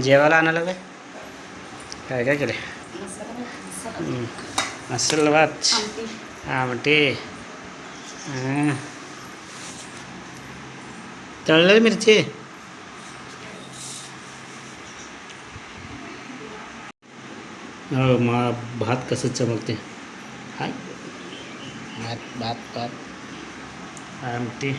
जेवायला आणायला काय काय काय केलं? मसाला भात, आमटी, तळलेली मिरची. हो मग भात कसं चमकते. हाय भात भात भात आमटी.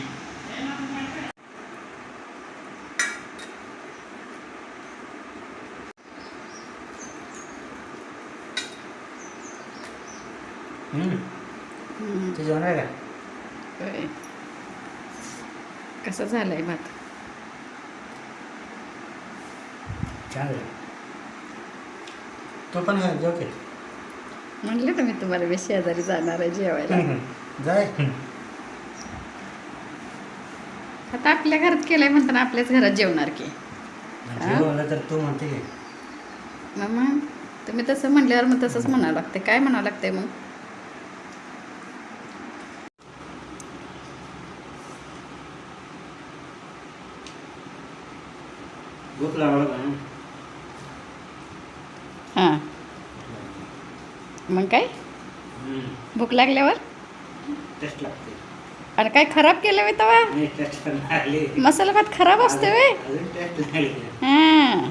ते जेवण आहे का? कसं झालंय भात? छान आहे. तो पण आहे जेव की. म्हणले ना मी तुम्हाला मी शेजारी जाणार आहे जेवायला. जाय. आता आपल्या घरात केलंय म्हणताना आपल्याच घरात जेवणार की. जेवलं तर तू म्हणते की मग तुम्ही तसं म्हणल्यावर मग तसंच म्हणावं लागते. काय म्हणावं लागते मग? भूक लागलं का? हां मग काय भूक लागल्यावर टेस्ट लागते. आणि काय खराब केलं वे तवा? नाही टेस्ट पण लागली. मसाला भात खराब असते वे. अजून टेस्ट लागली. हां